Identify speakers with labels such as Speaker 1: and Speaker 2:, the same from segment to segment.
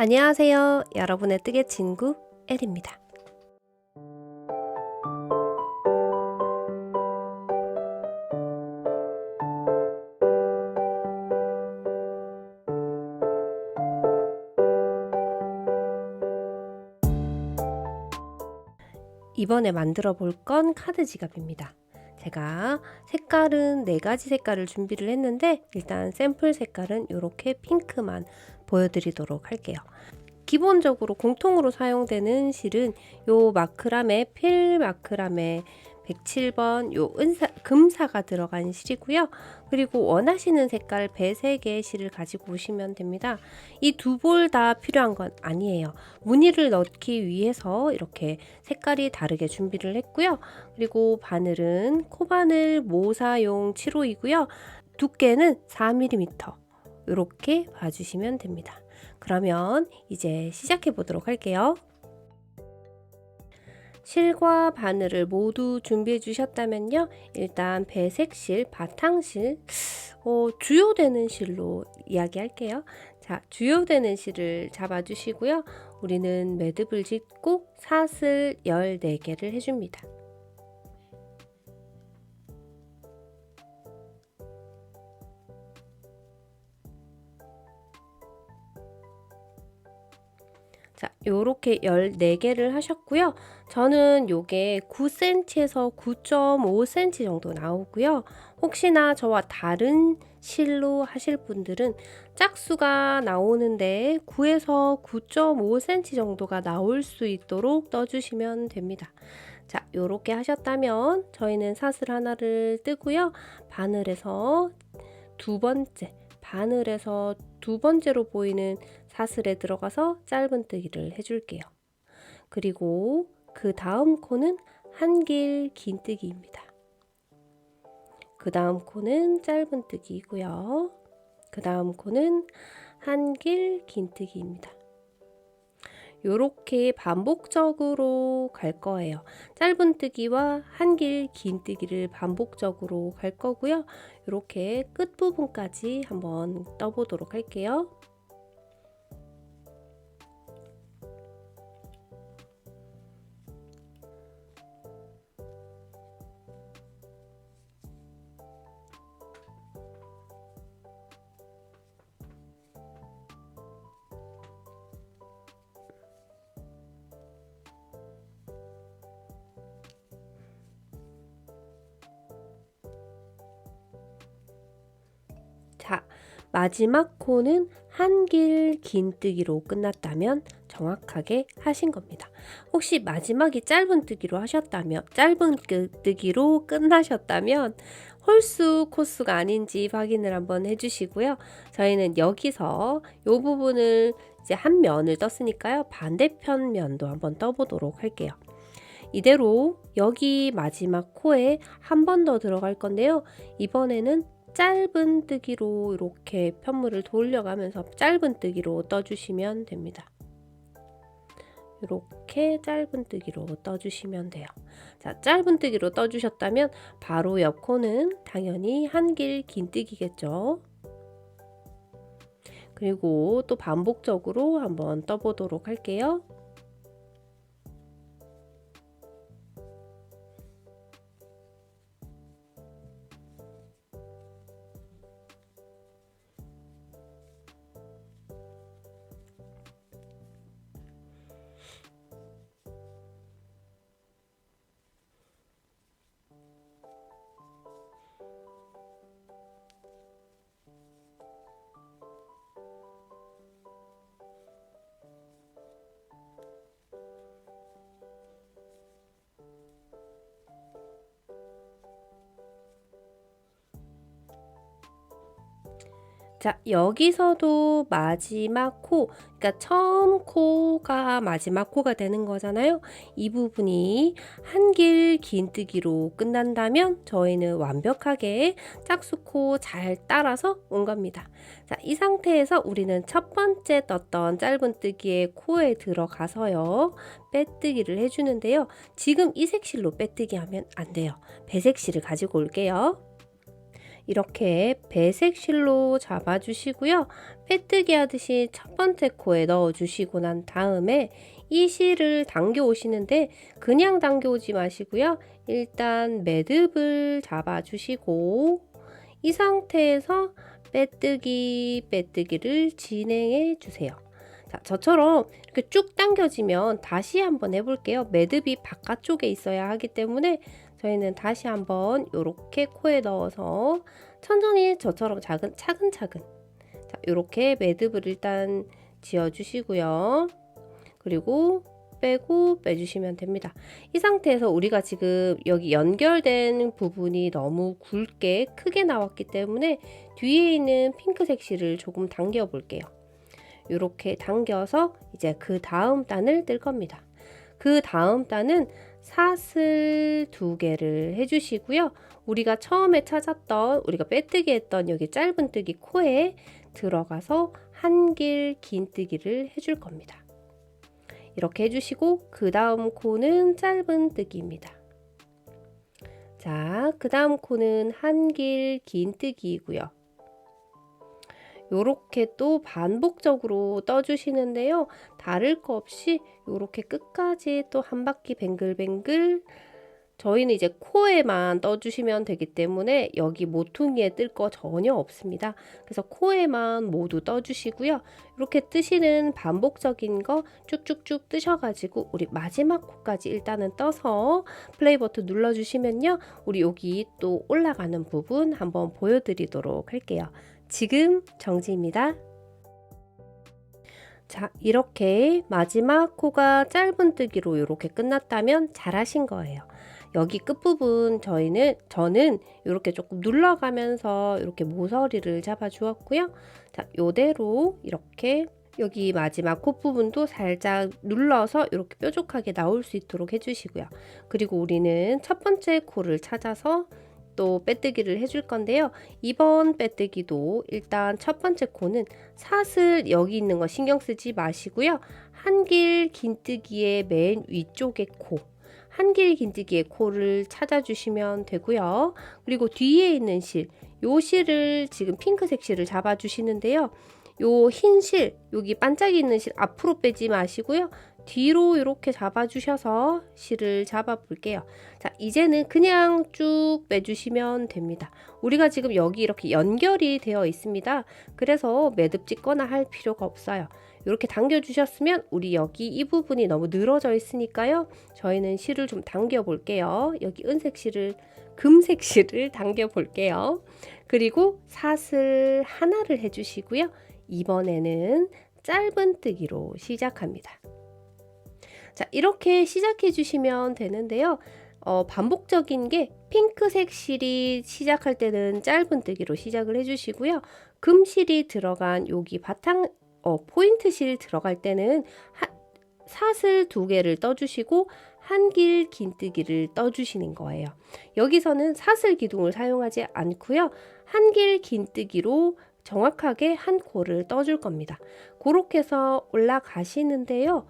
Speaker 1: 안녕하세요. 여러분의 뜨개 친구 엘입니다. 이번에 만들어 볼 건 카드 지갑입니다. 제가 색깔은 4가지 색깔을 준비를 했는데 일단 샘플 색깔은 이렇게 핑크만 보여드리도록 할게요. 기본적으로 공통으로 사용되는 실은 요 마크라메 필 마크라메 107번 요 금사가 들어간 실이고요. 그리고 원하시는 색깔 배색의 실을 가지고 오시면 됩니다. 이 두 볼 다 필요한 건 아니에요. 무늬를 넣기 위해서 이렇게 색깔이 다르게 준비를 했고요. 그리고 바늘은 코바늘 모사용 7호이고요. 두께는 4mm 이렇게 봐주시면 됩니다. 그러면 이제 시작해 보도록 할게요. 실과 바늘을 모두 준비해 주셨다면요. 일단 배색실, 바탕실, 주요되는 실로 이야기할게요. 자, 주요되는 실을 잡아 주시고요. 우리는 매듭을 짓고 사슬 14개를 해줍니다. 자, 요렇게 14개를 하셨고요. 저는 요게 9cm에서 9.5cm 정도 나오고요. 혹시나 저와 다른 실로 하실 분들은 짝수가 나오는데 9에서 9.5cm 정도가 나올 수 있도록 떠주시면 됩니다. 자, 요렇게 하셨다면 저희는 사슬 하나를 뜨고요. 바늘에서 두 번째로 보이는 사슬에 들어가서 짧은뜨기를 해줄게요. 그리고 그 다음 코는 한길 긴뜨기입니다. 그 다음 코는 짧은뜨기이고요. 그 다음 코는 한길 긴뜨기입니다. 요렇게 반복적으로 갈 거예요. 짧은뜨기와 한길 긴뜨기를 반복적으로 갈 거고요. 요렇게 끝부분까지 한번 떠보도록 할게요. 자, 마지막 코는 한길 긴뜨기로 끝났다면 정확하게 하신 겁니다. 혹시 마지막이 짧은뜨기로 끝나셨다면 홀수 코수가 아닌지 확인을 한번 해주시고요. 저희는 여기서 이 부분을 이제 한 면을 떴으니까요. 반대편 면도 한번 떠보도록 할게요. 이대로 여기 마지막 코에 한 번 더 들어갈 건데요. 이번에는 짧은뜨기로 이렇게 편물을 돌려가면서 짧은뜨기로 떠주시면 됩니다. 이렇게 짧은뜨기로 떠주시면 돼요. 자, 짧은뜨기로 떠주셨다면 바로 옆 코는 당연히 한길 긴뜨기겠죠. 그리고 또 반복적으로 한번 떠보도록 할게요. 자, 여기서도 마지막 코, 그러니까 처음 코가 마지막 코가 되는 거잖아요. 이 부분이 한길 긴뜨기로 끝난다면 저희는 완벽하게 짝수코 잘 따라서 온 겁니다. 자, 이 상태에서 우리는 첫 번째 떴던 짧은뜨기의 코에 들어가서요. 빼뜨기를 해주는데요. 지금 이 색실로 빼뜨기 하면 안 돼요. 배색실을 가지고 올게요. 이렇게 배색 실로 잡아주시고요. 빼뜨기 하듯이 첫 번째 코에 넣어주시고 난 다음에 이 실을 당겨 오시는데 그냥 당겨 오지 마시고요. 일단 매듭을 잡아주시고 이 상태에서 빼뜨기를 진행해 주세요. 자, 저처럼 이렇게 쭉 당겨지면 다시 한번 해볼게요. 매듭이 바깥쪽에 있어야 하기 때문에 저희는 다시 한번 이렇게 코에 넣어서 천천히 저처럼 차근차근 자, 이렇게 매듭을 일단 지어주시고요. 그리고 빼고 빼주시면 됩니다. 이 상태에서 우리가 지금 여기 연결된 부분이 너무 굵게 크게 나왔기 때문에 뒤에 있는 핑크색 실을 조금 당겨 볼게요. 이렇게 당겨서 이제 그 다음 단을 뜰 겁니다. 그 다음 단은 사슬 2개를 해주시고요. 우리가 처음에 찾았던 우리가 빼뜨기 했던 여기 짧은뜨기 코에 들어가서 한길 긴뜨기를 해줄 겁니다. 이렇게 해주시고 그 다음 코는 짧은뜨기입니다. 자, 그 다음 코는 한길 긴뜨기이고요. 요렇게 또 반복적으로 떠주시는데요. 다를 거 없이 요렇게 끝까지 또 한 바퀴 뱅글뱅글 저희는 이제 코에만 떠주시면 되기 때문에 여기 모퉁이에 뜰 거 전혀 없습니다. 그래서 코에만 모두 떠주시고요. 이렇게 뜨시는 반복적인 거 쭉쭉쭉 뜨셔가지고 우리 마지막 코까지 일단은 떠서 플레이 버튼 눌러주시면요. 우리 여기 또 올라가는 부분 한번 보여드리도록 할게요. 지금 정지입니다. 자, 이렇게 마지막 코가 짧은뜨기로 이렇게 끝났다면 잘하신 거예요. 여기 끝부분 저는 이렇게 조금 눌러가면서 이렇게 모서리를 잡아 주었고요. 자, 요대로 이렇게 여기 마지막 코 부분도 살짝 눌러서 이렇게 뾰족하게 나올 수 있도록 해주시고요. 그리고 우리는 첫 번째 코를 찾아서 또 빼뜨기를 해줄 건데요. 이번 빼뜨기도 일단 첫 번째 코는 사슬 여기 있는 거 신경 쓰지 마시고요. 한길 긴뜨기의 맨 위쪽의 코 한길 긴뜨기의 코를 찾아주시면 되고요. 그리고 뒤에 있는 실, 요 실을 지금 핑크색 실을 잡아주시는데요. 요 흰 실, 여기 반짝이 있는 실 앞으로 빼지 마시고요. 뒤로 이렇게 잡아주셔서 실을 잡아 볼게요. 자, 이제는 그냥 쭉 빼주시면 됩니다. 우리가 지금 여기 이렇게 연결이 되어 있습니다. 그래서 매듭 찍거나 할 필요가 없어요. 이렇게 당겨 주셨으면 우리 여기 이 부분이 너무 늘어져 있으니까요. 저희는 실을 좀 당겨 볼게요. 여기 금색 실을 당겨 볼게요. 그리고 사슬 하나를 해주시고요. 이번에는 짧은뜨기로 시작합니다. 자, 이렇게 시작해 주시면 되는데요. 반복적인 게 핑크색 실이 시작할 때는 짧은뜨기로 시작을 해주시고요. 금실이 들어간 여기 바탕 포인트 실 들어갈 때는 사슬 2개를 떠주시고 한길 긴뜨기를 떠주시는 거예요. 여기서는 사슬 기둥을 사용하지 않고요. 한길 긴뜨기로 정확하게 한 코를 떠줄 겁니다. 그렇게 해서 올라가시는데요.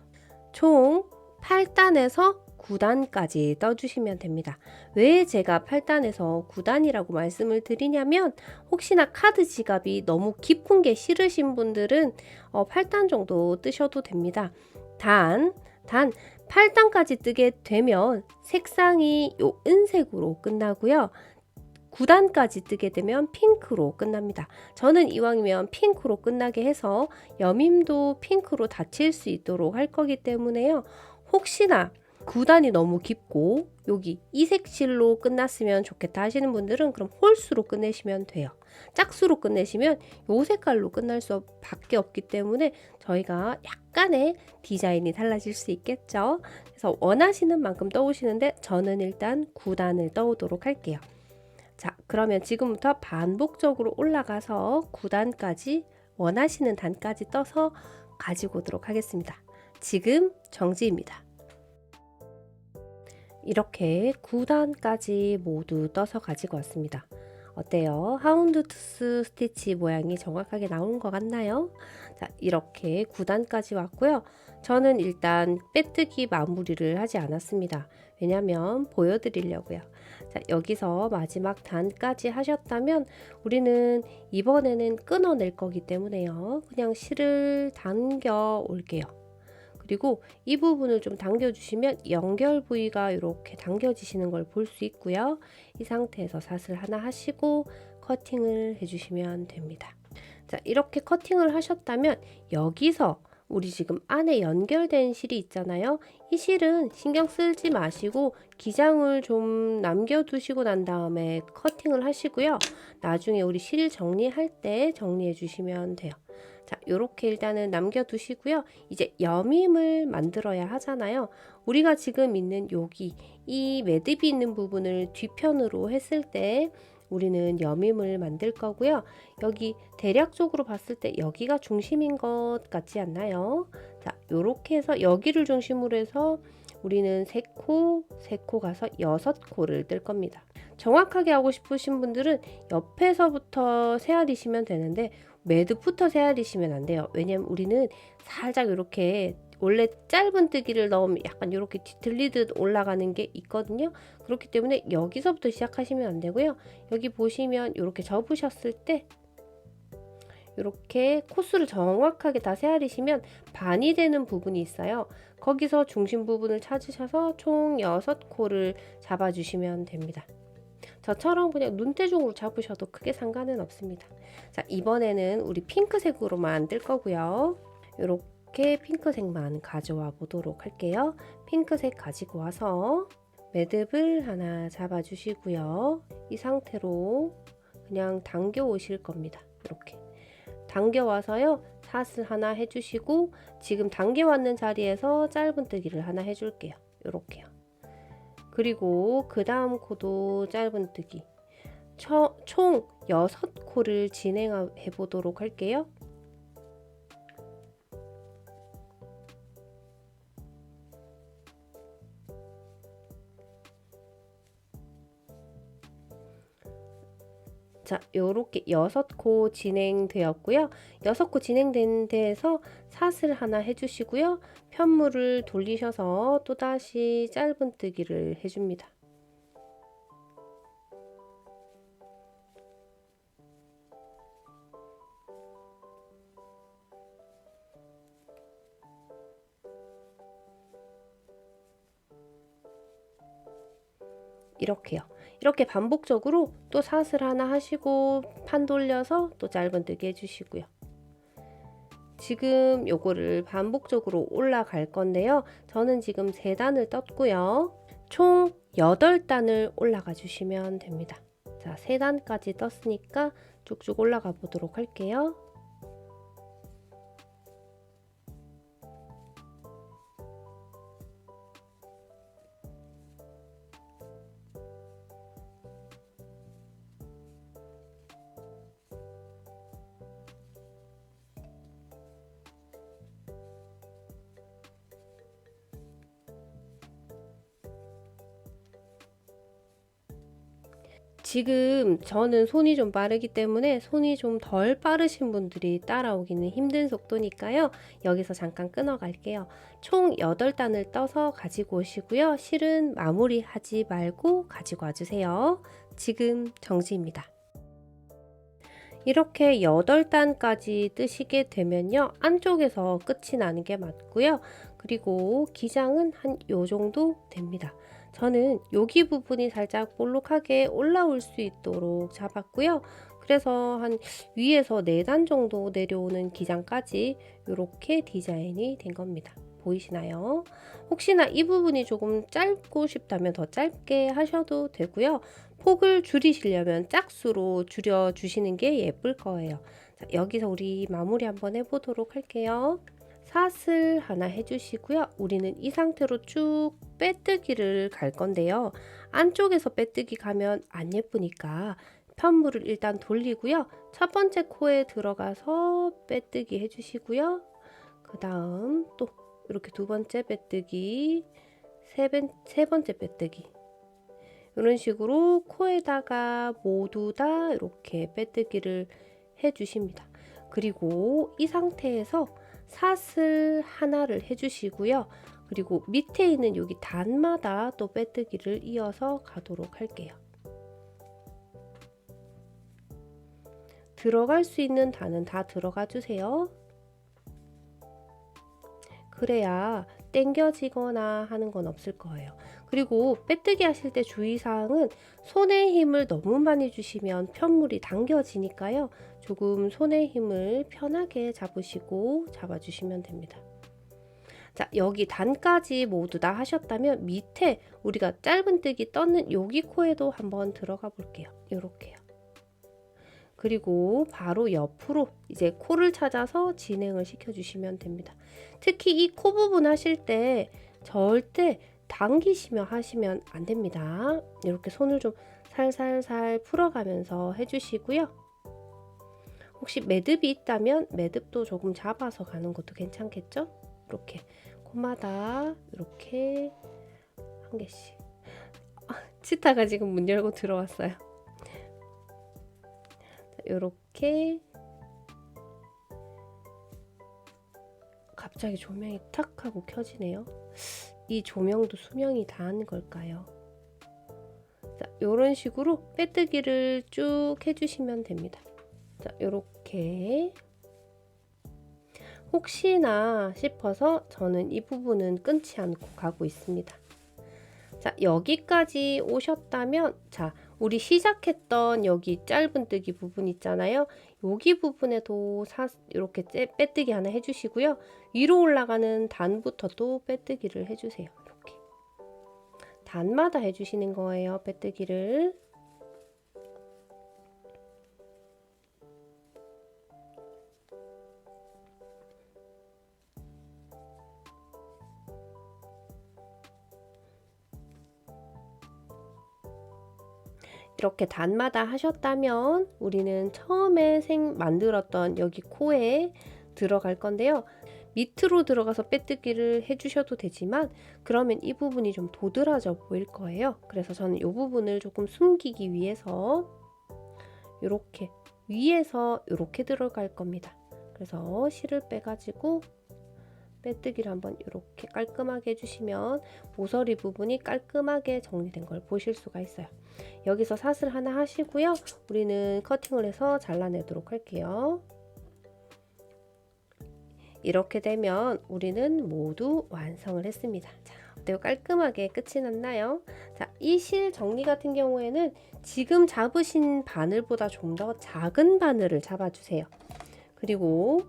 Speaker 1: 총 8단에서 9단까지 떠주시면 됩니다. 왜 제가 8단에서 9단이라고 말씀을 드리냐면 혹시나 카드 지갑이 너무 깊은 게 싫으신 분들은 8단 정도 뜨셔도 됩니다. 단 8단까지 뜨게 되면 색상이 요 은색으로 끝나고요. 9단까지 뜨게 되면 핑크로 끝납니다. 저는 이왕이면 핑크로 끝나게 해서 여밈도 핑크로 닫힐 수 있도록 할 거기 때문에요. 혹시나 9단이 너무 깊고 여기 이색 실로 끝났으면 좋겠다 하시는 분들은 그럼 홀수로 끝내시면 돼요. 짝수로 끝내시면 요 색깔로 끝날 수밖에 없기 때문에 저희가 약간의 디자인이 달라질 수 있겠죠. 그래서 원하시는 만큼 떠오시는데 저는 일단 9단을 떠오도록 할게요. 자, 그러면 지금부터 반복적으로 올라가서 9단까지 원하시는 단까지 떠서 가지고 오도록 하겠습니다. 지금 정지입니다. 이렇게 9단까지 모두 떠서 가지고 왔습니다. 어때요? 하운드투스 스티치 모양이 정확하게 나온 것 같나요? 자, 이렇게 9단까지 왔고요. 저는 일단 빼뜨기 마무리를 하지 않았습니다. 왜냐면 보여드리려고요. 자, 여기서 마지막 단까지 하셨다면 우리는 이번에는 끊어낼 거기 때문에요. 그냥 실을 당겨 올게요. 그리고 이 부분을 좀 당겨주시면 연결 부위가 이렇게 당겨지시는 걸 볼 수 있고요. 이 상태에서 사슬 하나 하시고 커팅을 해주시면 됩니다. 자, 이렇게 커팅을 하셨다면 여기서 우리 지금 안에 연결된 실이 있잖아요. 이 실은 신경 쓰지 마시고 기장을 좀 남겨두시고 난 다음에 커팅을 하시고요. 나중에 우리 실 정리할 때 정리해 주시면 돼요. 자, 요렇게 일단은 남겨두시고요. 이제 여밈을 만들어야 하잖아요. 우리가 지금 있는 여기 이 매듭이 있는 부분을 뒤편으로 했을 때 우리는 여밈을 만들 거고요. 여기 대략적으로 봤을 때 여기가 중심인 것 같지 않나요? 자, 요렇게 해서 여기를 중심으로 해서 우리는 3코, 3코 가서 6코를 뜰 겁니다. 정확하게 하고 싶으신 분들은 옆에서부터 세알이시면 되는데 매듭부터 세알이시면 안 돼요. 왜냐면 우리는 살짝 이렇게 원래 짧은 뜨기를 넣으면 약간 이렇게 뒤틀리듯 올라가는 게 있거든요. 그렇기 때문에 여기서부터 시작하시면 안 되고요. 여기 보시면 이렇게 접으셨을 때 이렇게 코스를 정확하게 다 세알이시면 반이 되는 부분이 있어요. 거기서 중심 부분을 찾으셔서 총 6코를 잡아주시면 됩니다. 저처럼 그냥 눈대중으로 잡으셔도 크게 상관은 없습니다. 자, 이번에는 우리 핑크색으로만 뜰 거고요. 이렇게 핑크색만 가져와 보도록 할게요. 핑크색 가지고 와서 매듭을 하나 잡아 주시고요. 이 상태로 그냥 당겨 오실 겁니다. 이렇게 당겨 와서요. 사슬 하나 해주시고 지금 당겨 왔는 자리에서 짧은 뜨기를 하나 해줄게요. 이렇게요. 그리고 그 다음 코도 짧은 뜨기 총 6코를 진행해 보도록 할게요. 자, 요렇게 6코 진행되었고요. 6코 진행된 데에서 사슬 하나 해주시고요. 편물을 돌리셔서 또다시 짧은 뜨기를 해줍니다. 이렇게요. 이렇게 반복적으로 또 사슬 하나 하시고 판 돌려서 또 짧은 뜨기 해주시고요. 지금 요거를 반복적으로 올라갈 건데요. 저는 지금 3단을 떴고요. 총 8단을 올라가 주시면 됩니다. 자, 3단까지 떴으니까 쭉쭉 올라가 보도록 할게요. 지금 저는 손이 좀 빠르기 때문에 손이 좀 덜 빠르신 분들이 따라오기는 힘든 속도니까요. 여기서 잠깐 끊어 갈게요. 총 8단을 떠서 가지고 오시고요. 실은 마무리 하지 말고 가지고 와주세요. 지금 정지입니다. 이렇게 8단까지 뜨시게 되면요. 안쪽에서 끝이 나는 게 맞고요. 그리고 기장은 한 요 정도 됩니다. 저는 여기 부분이 살짝 볼록하게 올라올 수 있도록 잡았고요. 그래서 한 위에서 4단 정도 내려오는 기장까지 이렇게 디자인이 된 겁니다. 보이시나요? 혹시나 이 부분이 조금 짧고 싶다면 더 짧게 하셔도 되고요. 폭을 줄이시려면 짝수로 줄여 주시는 게 예쁠 거예요. 자, 여기서 우리 마무리 한번 해보도록 할게요. 사슬 하나 해주시고요. 우리는 이 상태로 쭉 빼뜨기를 갈 건데요. 안쪽에서 빼뜨기 가면 안 예쁘니까 편물을 일단 돌리고요. 첫 번째 코에 들어가서 빼뜨기 해주시고요. 그 다음 또 이렇게 두 번째 빼뜨기, 세 번째 빼뜨기. 이런 식으로 코에다가 모두 다 이렇게 빼뜨기를 해주십니다. 그리고 이 상태에서 사슬 하나를 해주시고요. 그리고 밑에 있는 여기 단마다 또 빼뜨기를 이어서 가도록 할게요. 들어갈 수 있는 단은 다 들어가 주세요. 그래야 당겨지거나 하는 건 없을 거예요. 그리고 빼뜨기 하실 때 주의사항은 손의 힘을 너무 많이 주시면 편물이 당겨지니까요. 조금 손의 힘을 편하게 잡으시고 잡아주시면 됩니다. 자, 여기 단까지 모두 다 하셨다면 밑에 우리가 짧은뜨기 떴는 여기 코에도 한번 들어가 볼게요. 이렇게요. 그리고 바로 옆으로 이제 코를 찾아서 진행을 시켜주시면 됩니다. 특히 이 코 부분 하실 때 절대 당기시며 하시면 안 됩니다. 이렇게 손을 좀 살살살 풀어가면서 해주시고요. 혹시 매듭이 있다면 매듭도 조금 잡아서 가는 것도 괜찮겠죠? 이렇게 코마다 이렇게 한 개씩. 치타가 지금 문 열고 들어왔어요. 이렇게 갑자기 조명이 탁 하고 켜지네요. 이 조명도 수명이 다한 걸까요? 자, 이런 식으로 빼뜨기를 쭉 해주시면 됩니다. 자, 이렇게 혹시나 싶어서 저는 이 부분은 끊지 않고 가고 있습니다. 자, 여기까지 오셨다면 자, 우리 시작했던 여기 짧은뜨기 부분 있잖아요. 여기 부분에도 이렇게 빼뜨기 하나 해주시고요. 위로 올라가는 단부터 또 빼뜨기를 해주세요. 이렇게 단마다 해주시는 거예요. 빼뜨기를. 이렇게 단마다 하셨다면 우리는 처음에 만들었던 여기 코에 들어갈 건데요. 밑으로 들어가서 빼뜨기를 해주셔도 되지만 그러면 이 부분이 좀 도드라져 보일 거예요. 그래서 저는 이 부분을 조금 숨기기 위해서 이렇게 위에서 이렇게 들어갈 겁니다. 그래서 실을 빼가지고 빼뜨기를 한번 이렇게 깔끔하게 해주시면 모서리 부분이 깔끔하게 정리된 걸 보실 수가 있어요. 여기서 사슬 하나 하시고요. 우리는 커팅을 해서 잘라내도록 할게요. 이렇게 되면 우리는 모두 완성을 했습니다. 자, 어때요? 깔끔하게 끝이 났나요? 자, 이 실 정리 같은 경우에는 지금 잡으신 바늘보다 좀 더 작은 바늘을 잡아주세요. 그리고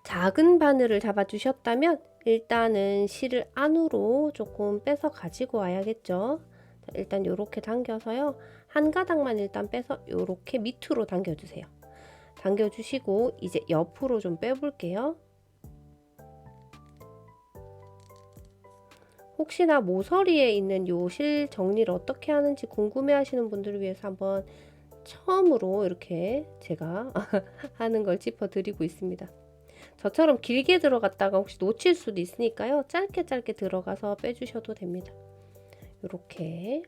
Speaker 1: 작은 바늘을 잡아주셨다면 일단은 실을 안으로 조금 빼서 가지고 와야겠죠. 자, 일단 이렇게 당겨서요. 한 가닥만 일단 빼서 이렇게 밑으로 당겨주세요. 당겨주시고 이제 옆으로 좀 빼볼게요. 혹시나 모서리에 있는 요 실 정리를 어떻게 하는지 궁금해 하시는 분들을 위해서 한번 처음으로 이렇게 제가 하는 걸 짚어드리고 있습니다. 저처럼 길게 들어갔다가 혹시 놓칠 수도 있으니까요. 짧게 들어가서 빼주셔도 됩니다. 이렇게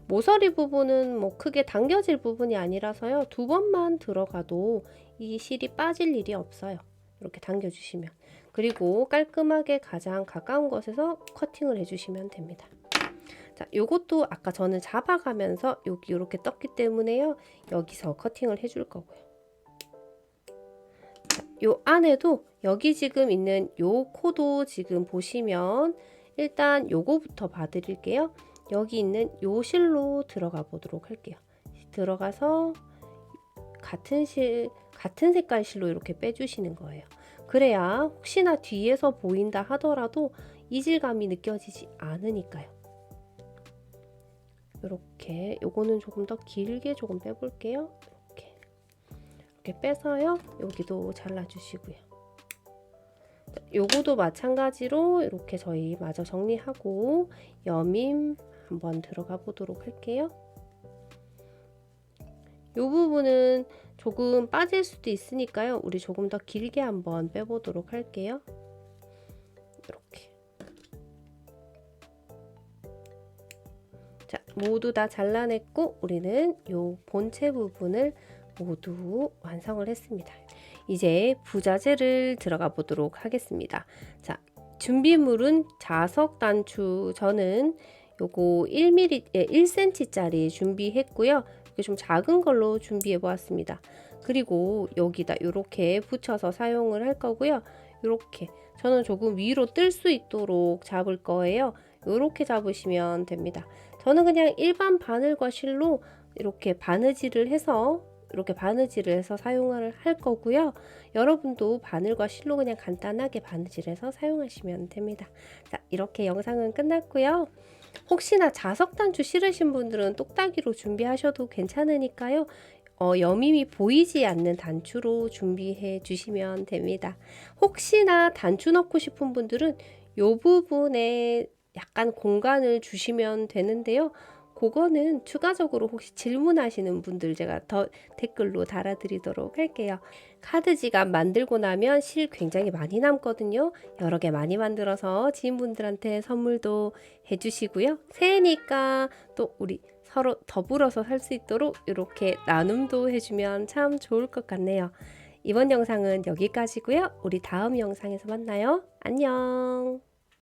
Speaker 1: 모서리 부분은 뭐 크게 당겨질 부분이 아니라서요. 2번만 들어가도 이 실이 빠질 일이 없어요. 이렇게 당겨주시면. 그리고 깔끔하게 가장 가까운 곳에서 커팅을 해주시면 됩니다. 자, 요것도 아까 저는 잡아가면서 여기 이렇게 떴기 때문에요. 여기서 커팅을 해줄 거고요. 요 안에도 여기 지금 있는 요 코도 지금 보시면 일단 요거부터 봐드릴게요. 여기 있는 요 실로 들어가 보도록 할게요. 들어가서 같은 색깔 실로 이렇게 빼주시는 거예요. 그래야 혹시나 뒤에서 보인다 하더라도 이질감이 느껴지지 않으니까요. 이렇게 요거는 조금 더 길게 조금 빼볼게요. 이렇게 빼서요. 여기도 잘라주시고요. 요거도 마찬가지로 이렇게 저희 마저 정리하고 여밈 한번 들어가 보도록 할게요. 요 부분은 조금 빠질 수도 있으니까요. 우리 조금 더 길게 한번 빼보도록 할게요. 이렇게. 자, 모두 다 잘라냈고 우리는 요 본체 부분을 모두 완성을 했습니다. 이제 부자재를 들어가 보도록 하겠습니다. 자, 준비물은 자석 단추, 저는 요거 1mm, 1cm 짜리 준비했고요. 이게 좀 작은 걸로 준비해 보았습니다. 그리고 여기다 이렇게 붙여서 사용을 할 거고요. 이렇게 저는 조금 위로 뜰 수 있도록 잡을 거예요. 이렇게 잡으시면 됩니다. 저는 그냥 일반 바늘과 실로 이렇게 바느질을 해서 사용을 할 거고요. 여러분도 바늘과 실로 그냥 간단하게 바느질해서 사용하시면 됩니다. 자, 이렇게 영상은 끝났고요. 혹시나 자석 단추 싫으신 분들은 똑딱이로 준비하셔도 괜찮으니까요. 여밈이 보이지 않는 단추로 준비해 주시면 됩니다. 혹시나 단추 넣고 싶은 분들은 이 부분에 약간 공간을 주시면 되는데요. 그거는 추가적으로 혹시 질문하시는 분들 제가 더 댓글로 달아드리도록 할게요. 카드 지갑 만들고 나면 실 굉장히 많이 남거든요. 여러 개 많이 만들어서 지인분들한테 선물도 해주시고요. 새해니까 또 우리 서로 더불어서 살 수 있도록 이렇게 나눔도 해주면 참 좋을 것 같네요. 이번 영상은 여기까지고요. 우리 다음 영상에서 만나요. 안녕.